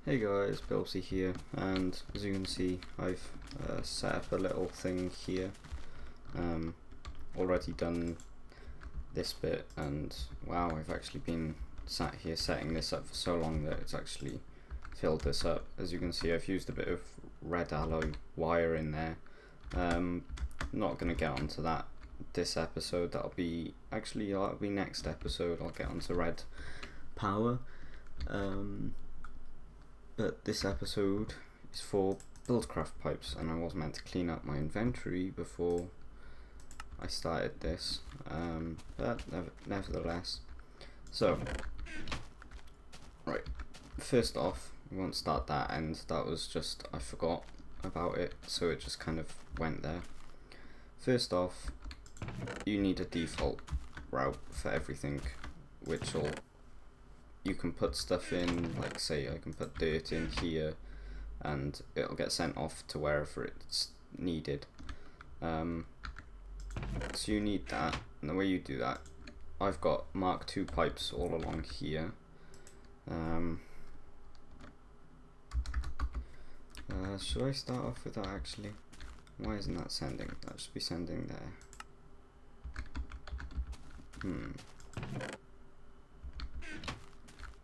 Hey guys, Bilsy here, and as you can see I've set up a little thing here. Already done this bit, and wow, I've actually been sat here setting this up for so long that it's actually filled this up. As you can see, I've used a bit of red alloy wire in there. Not going to get onto that this episode. That'll be next episode. I'll get onto red power. But this episode is for Buildcraft pipes, and I was meant to clean up my inventory before I started this, but nevertheless. So, right, first off, we won't start that end. That was just, I forgot about it, so it just kind of went there. First off, you need a default route for everything, which will, you can put stuff in, like say I can put dirt in here and it'll get sent off to wherever it's needed. So you need that, and the way you do that, I've got Mark II pipes all along here. Should I start off with that actually? Why isn't that sending? That should be sending there.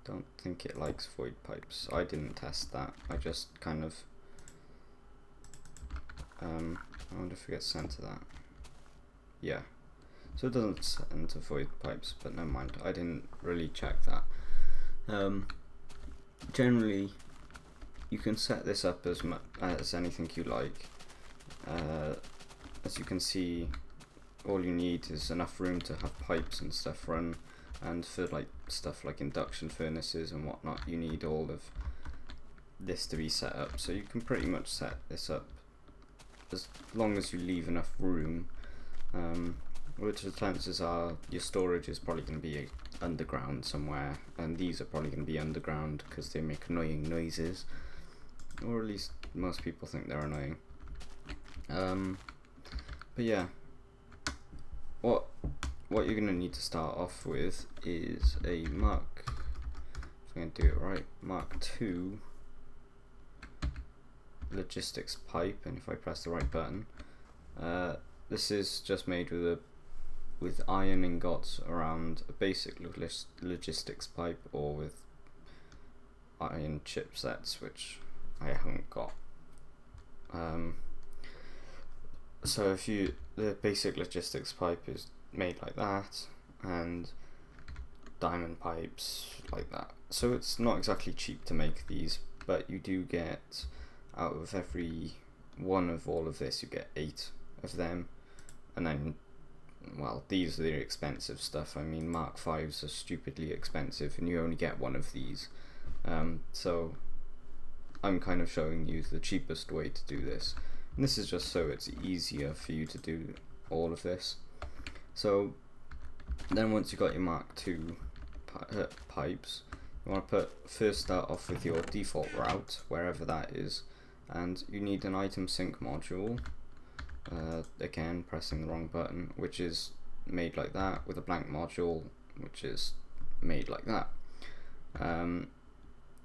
Don't think it likes void pipes. I didn't test that. I just kind of I wonder if it gets sent to that. Yeah. So it doesn't send to void pipes, but never mind. I didn't really check that. Generally you can set this up as anything you like. As you can see, all you need is enough room to have pipes and stuff run. And for like stuff like induction furnaces and whatnot, you need all of this to be set up. So you can pretty much set this up as long as you leave enough room, which the chances are your storage is probably going to be underground somewhere, and these are probably going to be underground because they make annoying noises, or at least most people think they're annoying. But yeah, what you're going to need to start off with is a Mark, if I'm going to do it right, Mark II logistics pipe, and if I press the right button, this is just made with iron ingots around a basic logistics pipe, or with iron chipsets, which I haven't got. So the basic logistics pipe is made like that, and diamond pipes like that. So it's not exactly cheap to make these, but you do get, out of every one of all of this, you get 8 of them. And then, well, these are the expensive stuff. I mean, Mark V's are stupidly expensive, and you only get one of these. So I'm kind of showing you the cheapest way to do this, and this is just so it's easier for you to do all of this. So then once you've got your Mark II pipes, you want to first start off with your default route, wherever that is, and you need an item sync module, again pressing the wrong button, which is made like that, with a blank module which is made like that.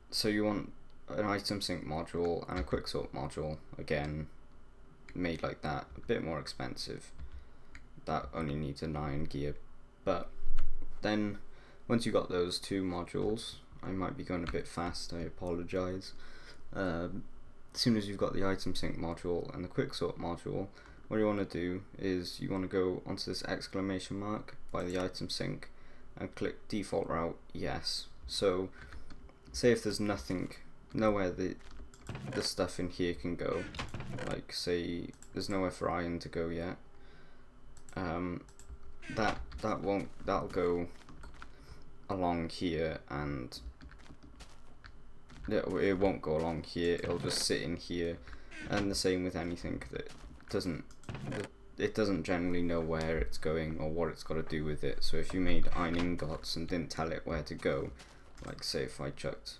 So you want an item sync module and a quicksort module, again made like that, a bit more expensive. That only needs an iron gear. But then once you got those two modules, I might be going a bit fast, I apologise. As soon as you've got the item sync module and the quicksort module, what you want to do is you want to go onto this exclamation mark by the item sync and click default route yes. So say if there's nowhere the stuff in here can go, like say there's nowhere for iron to go yet, that'll go along here, and it won't go along here, it'll just sit in here. And the same with anything that doesn't generally know where it's going or what it's got to do with it. So if you made iron ingots and didn't tell it where to go, like say if I chucked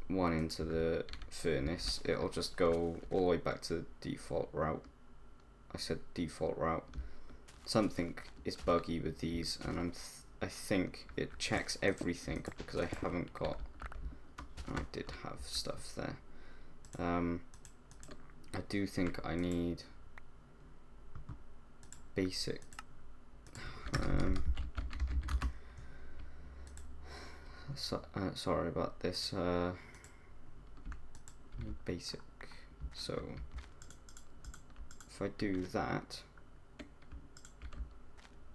one into the furnace, it'll just go all the way back to the default route. I said default route. Something is buggy with these, and I think it checks everything because I haven't got I did have stuff there. I do think I need basic. Sorry about this. Basic. So if I do that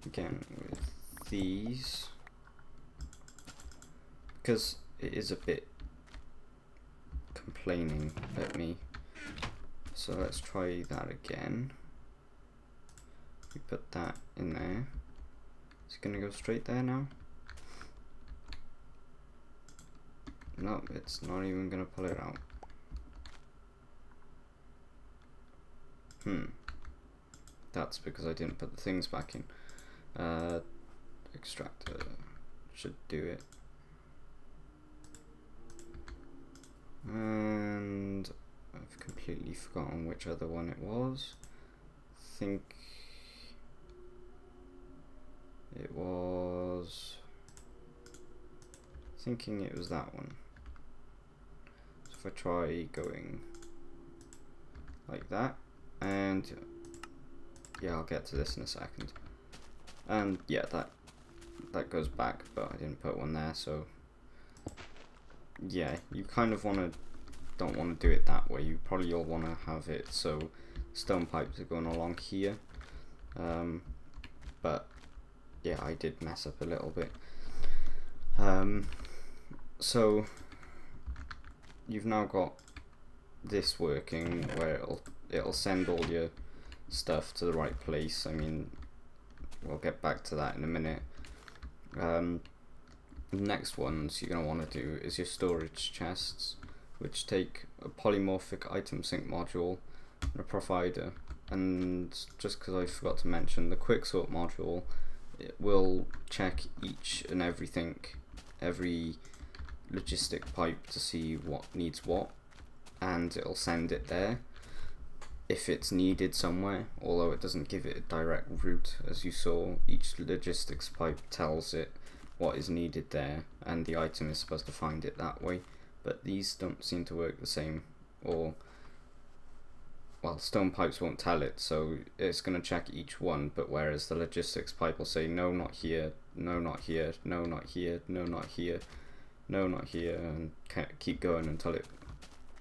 again with these, because it is a bit complaining at me, so let's try that again. We put that in there. It's gonna go straight there now. No, it's not even gonna pull it out. That's because I didn't put the things back in. Extractor should do it. And I've completely forgotten which other one it was. Thinking it was that one. So if I try going like that, and yeah, I'll get to this in a second. And yeah, that goes back, but I didn't put one there, so yeah, you kind of don't want to do it that way. You probably all want to have it so stone pipes are going along here. But yeah, I did mess up a little bit. So you've now got this working where it'll send all your stuff to the right place. I mean, we'll get back to that in a minute. The next ones you're going to want to do is your storage chests, which take a polymorphic item sync module and a provider. And just because I forgot to mention, the quicksort module, it will check each and every logistic pipe to see what needs what, and it'll send it there if it's needed somewhere, although it doesn't give it a direct route. As you saw, each logistics pipe tells it what is needed there, and the item is supposed to find it that way. But these don't seem to work the same, or well, stone pipes won't tell it, so it's going to check each one, but whereas the logistics pipe will say no, not here, no, not here, no, not here, no, not here, no, not here, and keep going until it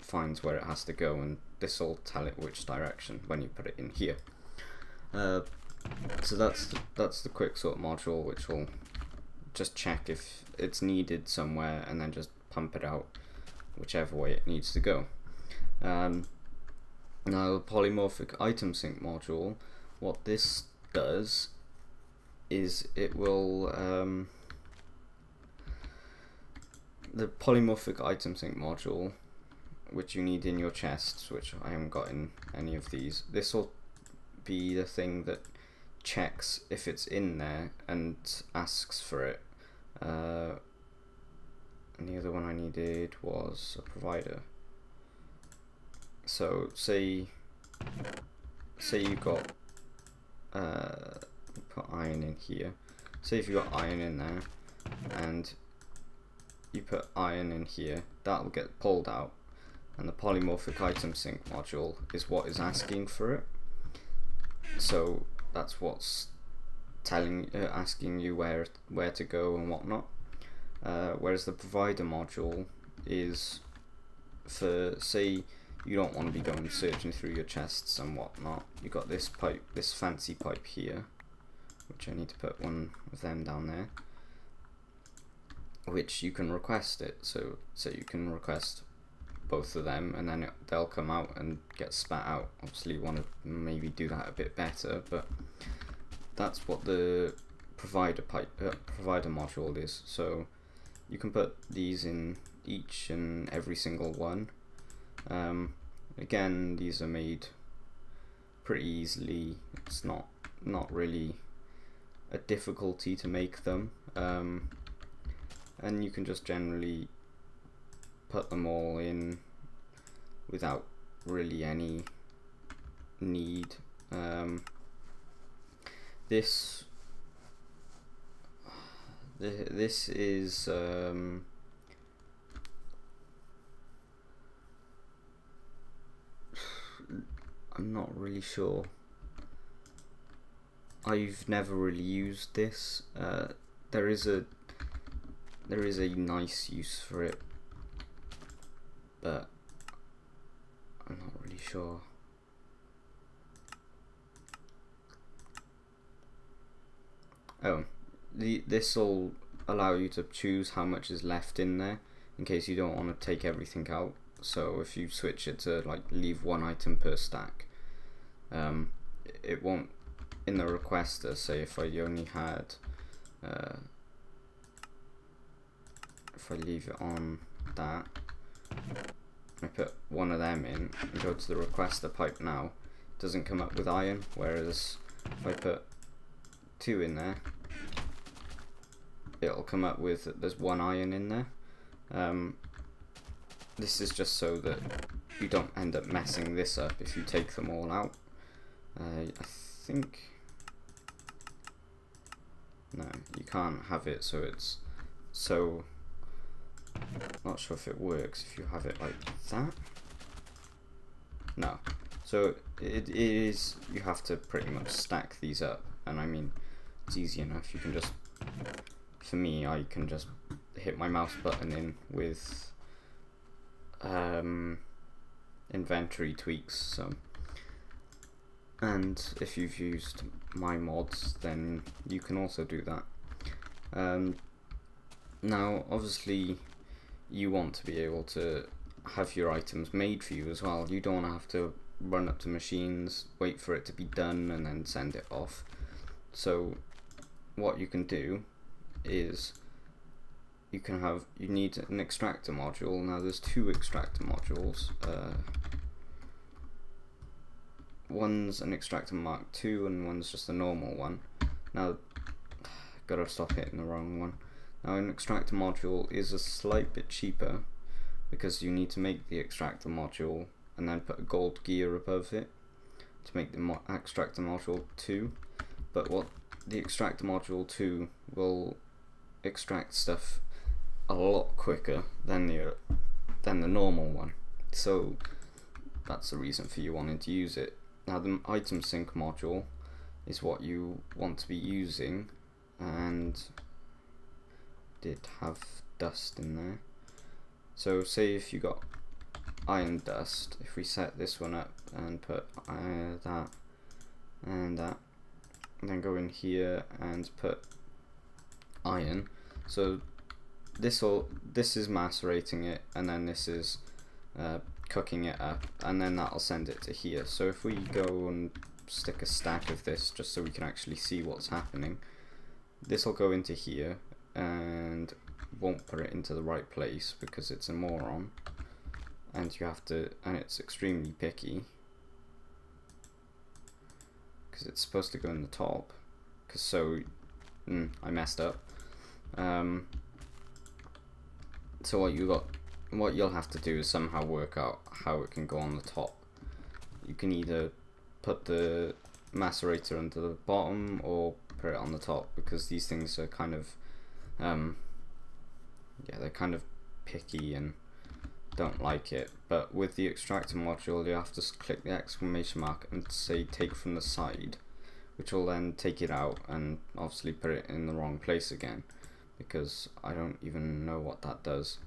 finds where it has to go, and this will tell it which direction when you put it in here. So that's the quicksort module, which will just check if it's needed somewhere and then just pump it out whichever way it needs to go. Now the polymorphic item sync module, what this does is it will the polymorphic item sync module, which you need in your chests, which I haven't got in any of these, this will be the thing that checks if it's in there and asks for it. And the other one I needed was a provider. So say you got put iron in here. Say if you got iron in there and you put iron in here, that will get pulled out, and the polymorphic item sync module is what is asking for it. So that's what's asking you where to go and whatnot. Whereas the provider module is for, say you don't want to be going searching through your chests and whatnot. You got this pipe, this fancy pipe here, which I need to put one of them down there, which you can request it. So you can request both of them, and then they'll come out and get spat out. Obviously you want to maybe do that a bit better, but that's what the provider module is. So you can put these in each and every single one. Again, these are made pretty easily. It's not really a difficulty to make them, and you can just generally put them all in without really any need. This is I'm not really sure. I've never really used this. There is a nice use for it, but I'm not really sure. Oh, this will allow you to choose how much is left in there in case you don't want to take everything out. So if you switch it to like leave one item per stack, it won't, in the requester, say if I only had, if I leave it on that, I put one of them in and go to the requester pipe now, it doesn't come up with iron, whereas if I put 2 in there, it'll come up with there's 1 iron in there. This is just so that you don't end up messing this up if you take them all out. I think, no, you can't have it so it's so, not sure if it works if you have it like that. No, so it is, you have to pretty much stack these up, and I mean it's easy enough. You can just, for me, I can just hit my mouse button in with inventory tweaks. So, and if you've used my mods, then you can also do that. Now obviously you want to be able to have your items made for you as well. You don't want to have to run up to machines, wait for it to be done, and then send it off. So what you can do is you need an extractor module. Now there's 2 extractor modules. One's an extractor Mark II and one's just a normal one. Now, gotta stop hitting the wrong one. Now an extractor module is a slight bit cheaper because you need to make the extractor module and then put a gold gear above it to make the extractor module 2. But what the extractor module 2 will extract stuff a lot quicker than the normal one, so that's the reason for you wanting to use it. Now the item sync module is what you want to be using, and did have dust in there. So say if you got iron dust, if we set this one up and put that and that, and then go in here and put iron, so this is macerating it, and then this is cooking it up, and then that'll send it to here. So if we go and stick a stack of this just so we can actually see what's happening, this will go into here and won't put it into the right place because it's a moron, and it's extremely picky because it's supposed to go in the top, I messed up. So what you'll have to do is somehow work out how it can go on the top. You can either put the macerator under the bottom or put it on the top, because these things are kind of they're kind of picky and don't like it. But with the extractor module, you have to click the exclamation mark and say take from the side, which will then take it out and obviously put it in the wrong place again, because I don't even know what that does.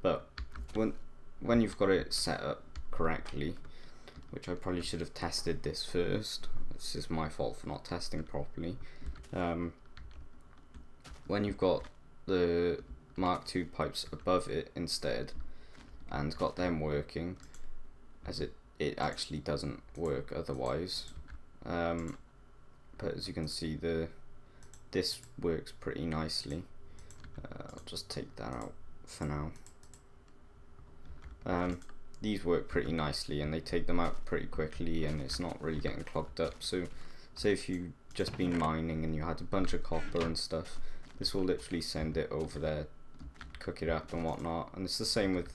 But when you've got it set up correctly, which I probably should have tested this first, this is my fault for not testing properly. When you've got the Mark II pipes above it instead and got them working, as it actually doesn't work otherwise, but as you can see, this works pretty nicely. I'll just take that out for now. These work pretty nicely and they take them out pretty quickly, and it's not really getting clogged up. So say if you just been mining and you had a bunch of copper and stuff, this will literally send it over there, cook it up and whatnot. And it's the same with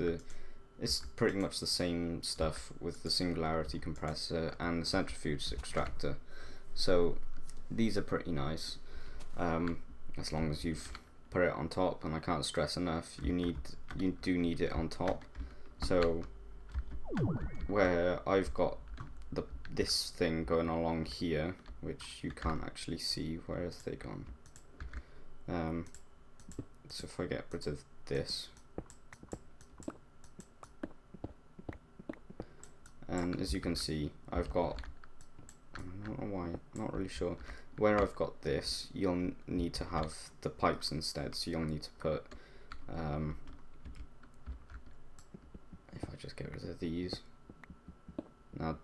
it's pretty much the same stuff with the singularity compressor and the centrifuge extractor. So these are pretty nice, as long as you've put it on top, and I can't stress enough, you do need it on top. So where I've got this thing going along here, which you can't actually see. Where have they gone? So if I get rid of this, and as you can see, I've got, I don't know why, not really sure, where I've got this, you'll need to have the pipes instead, so you'll need to put, if I just get rid of these, now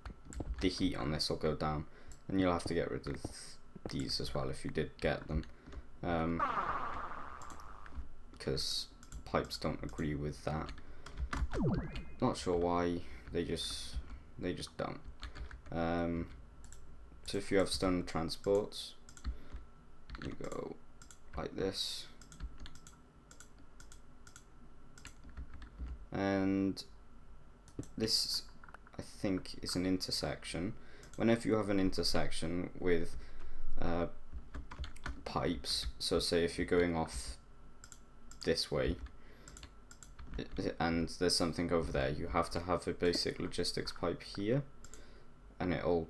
the heat on this will go down, and you'll have to get rid of these as well if you did get them, because pipes don't agree with that. Not sure why, they just don't. So if you have stone transports, you go like this, and this I think is an intersection. Whenever you have an intersection with pipes, so say if you're going off this way and there's something over there, you have to have a basic logistics pipe here, and it'll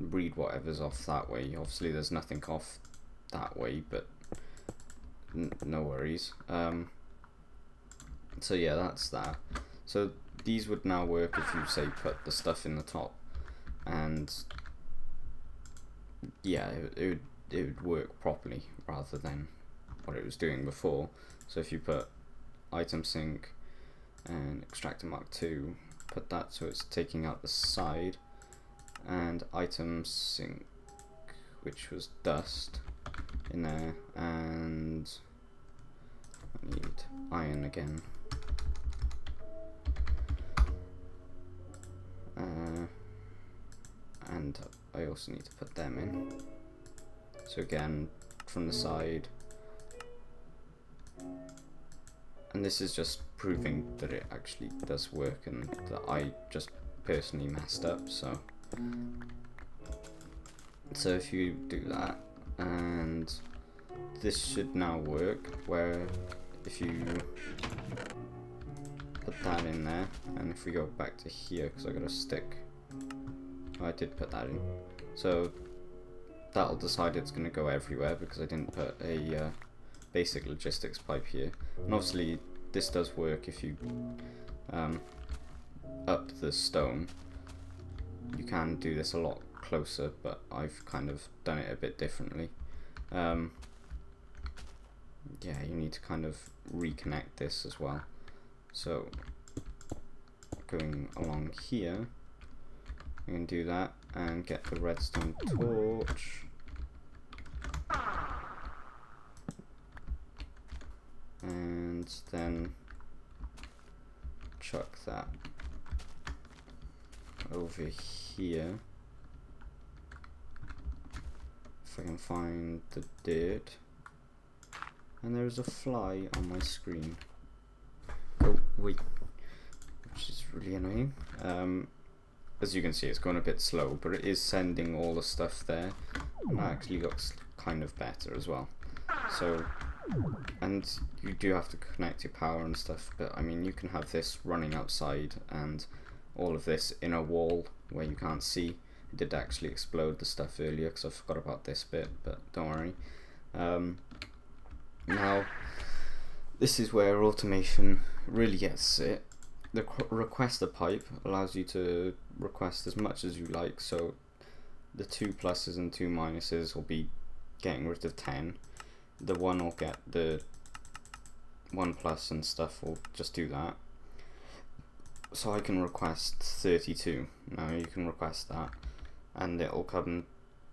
read whatever's off that way. Obviously there's nothing off that way, but no worries. So yeah, that's that. So these would now work if you say put the stuff in the top, and yeah, it would work properly rather than what it was doing before. So if you put item sink and extractor mark 2, put that so it's taking out the side, and item sink, which was dust, in there, and I need iron again. And I also need to put them in. So again, from the side. And this is just proving that it actually does work and that I just personally messed up. So if you do that, and this should now work, where if you put that in there, and if we go back to here, because I got a stick, oh, I did put that in, so that'll decide it's going to go everywhere because I didn't put a basic logistics pipe here. And obviously this does work if you up the stone. You can do this a lot closer, but I've kind of done it a bit differently. Yeah, you need to kind of reconnect this as well. So going along here, you can do that and get the redstone torch, and then chuck that over here. If I can find the dirt, and there's a fly on my screen. Oh wait, which is really annoying. As you can see, it's going a bit slow, but it is sending all the stuff there, and that actually looks kind of better as well. So, and you do have to connect your power and stuff, but I mean, you can have this running outside and all of this in a wall where you can't see. It did actually explode the stuff earlier because I forgot about this bit, but don't worry. Now, this is where automation really gets it. The requester pipe allows you to request as much as you like, so the 2 pluses and 2 minuses will be getting rid of 10. The 1 will get the 1 plus and stuff will just do that. So I can request 32. Now you can request that, and it'll come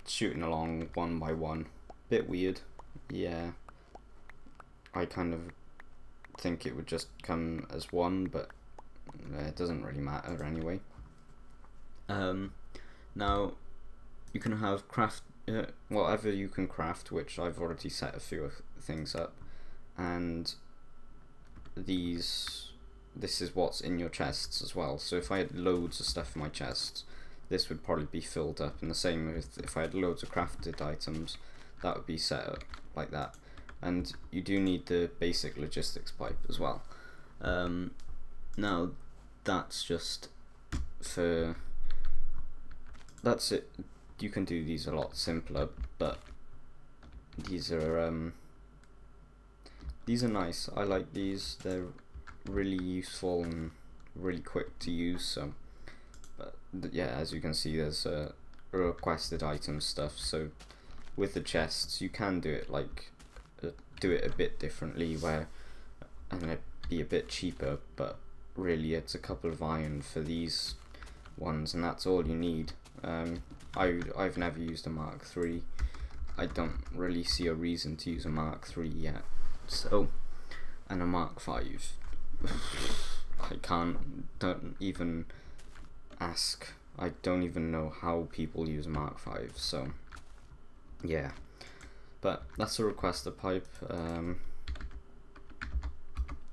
shooting along one by one. Bit weird, yeah. I kind of think it would just come as 1, but it doesn't really matter anyway. Now you can have craft whatever you can craft, which I've already set a few things up, and this is what's in your chests as well. So if I had loads of stuff in my chests, this would probably be filled up, and the same with if I had loads of crafted items, that would be set up like that. And you do need the basic logistics pipe as well. Now that's just for that's it. You can do these a lot simpler, but these are nice. I like these. They're really useful and really quick to use. So, but yeah, as you can see, there's requested item stuff. So with the chests, you can do it like do it a bit differently, where and it'd be a bit cheaper, but really it's a couple of iron for these ones, and that's all you need. I've never used a Mark III. I don't really see a reason to use a Mark III yet. So, and a Mark V, don't even ask. I don't even know how people use a Mark V. So, yeah. But that's a requested pipe,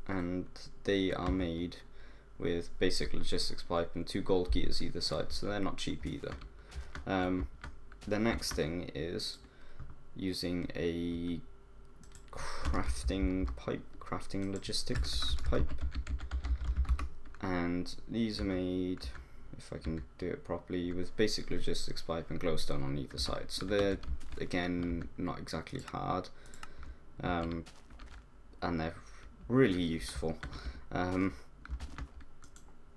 and they are made with basic logistics pipe and 2 gold gears either side, so they're not cheap either. The next thing is using a crafting logistics pipe, and these are made, if I can do it properly, with basic logistics pipe and glowstone on either side. So they're, again, not exactly hard, and they're really useful.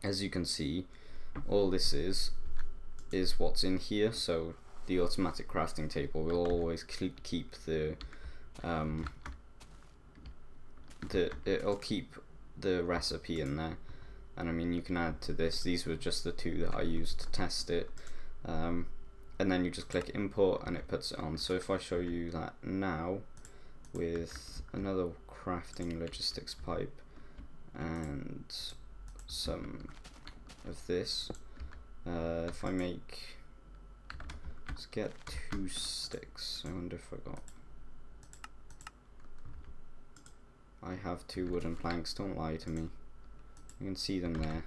As you can see, all this is what's in here. So the automatic crafting table will always keep it'll keep the recipe in there. And I mean, you can add to this. These were just the 2 that I used to test it, and then you just click import and it puts it on. So if I show you that now with another crafting logistics pipe and some of this, if I make, let's get 2 sticks. I wonder if I have 2 wooden planks, don't lie to me. You can see them there.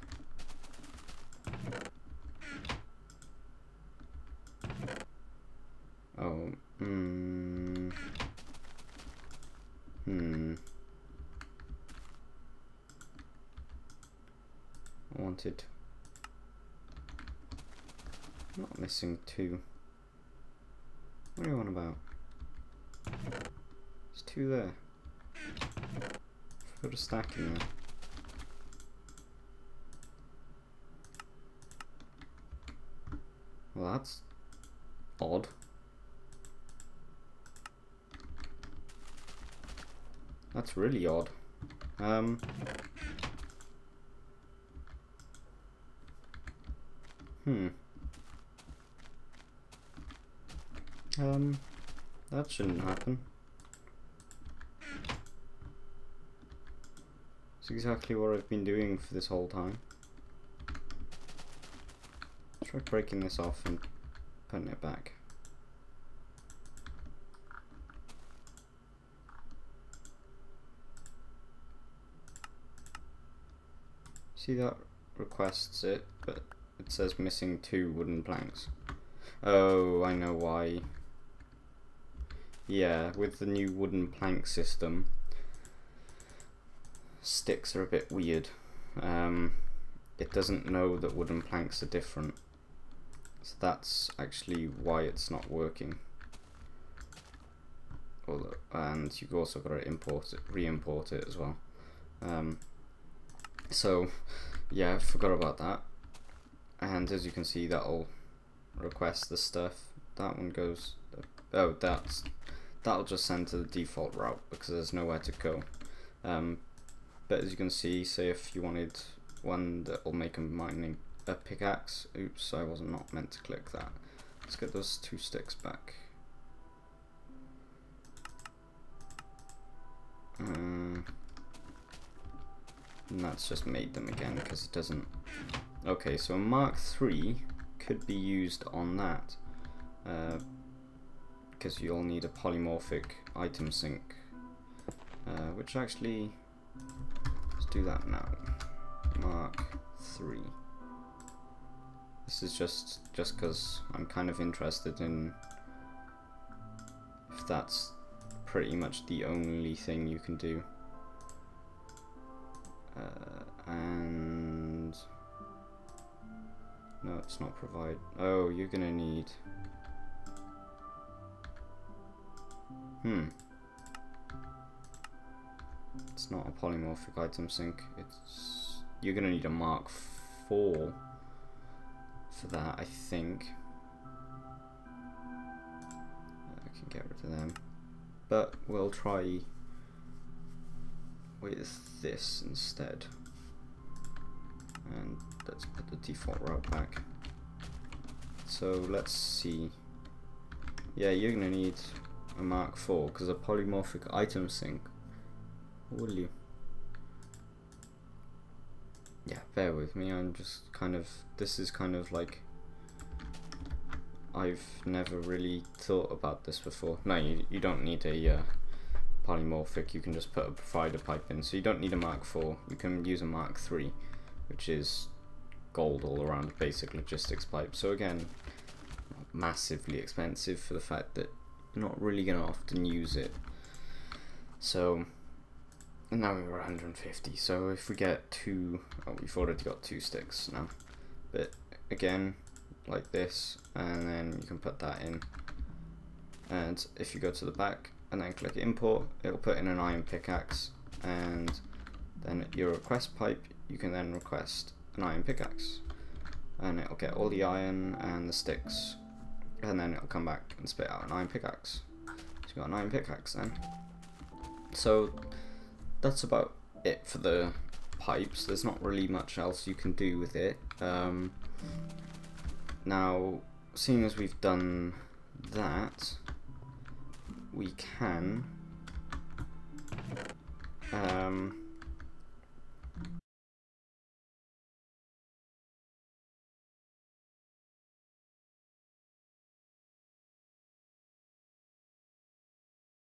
Oh, I wanted, I'm not missing 2. What are you on about? There's 2 there. Put a stack in there. Well, that's odd. That's really odd. That shouldn't happen. It's exactly what I've been doing for this whole time. Try breaking this off and putting it back. See, that requests it, but it says missing 2 wooden planks. Oh, I know why. Yeah, with the new wooden plank system, sticks are a bit weird. It doesn't know that wooden planks are different. So that's actually why it's not working. And you've also got to re-import it as well. So yeah, I forgot about that. And as you can see, that'll request the stuff. That one goes. Oh, that'll just send to the default route because there's nowhere to go. But as you can see, say if you wanted one that will make a pickaxe. Oops, I was not meant to click that. Let's get those 2 sticks back. And that's just made them again because it doesn't. Okay, so a Mark III could be used on that because you'll need a polymorphic item sink, which actually, let's do that now. Mark III. This is just because I'm kind of interested in if that's pretty much the only thing you can do. And no, it's not provide. Oh, you're gonna need. It's not a polymorphic item sink. You're gonna need a Mark 4 for that, I think. I can get rid of them, but we'll try with this instead. And let's put the default route back. So let's see. Yeah, you're gonna need a Mark 4 because a polymorphic item sink. Will you? Yeah, bear with me. I'm just kind of. This is kind of like. I've never really thought about this before. No, you don't need a polymorphic. You can just put a provider pipe in. So you don't need a Mark 4. You can use a Mark 3, which is gold all around basic logistics pipe. So again, not massively expensive for the fact that you're not really going to often use it. So now we're 150. So if we get 2, oh, we've already got 2 sticks now. But again, like this, and then you can put that in. And if you go to the back and then click import, it'll put in an iron pickaxe, and then your request pipe, you can then request an iron pickaxe, and it'll get all the iron and the sticks, and then it'll come back and spit out an iron pickaxe. So you got an iron pickaxe then. So that's about it for the pipes. There's not really much else you can do with it. Now, seeing as we've done that, we can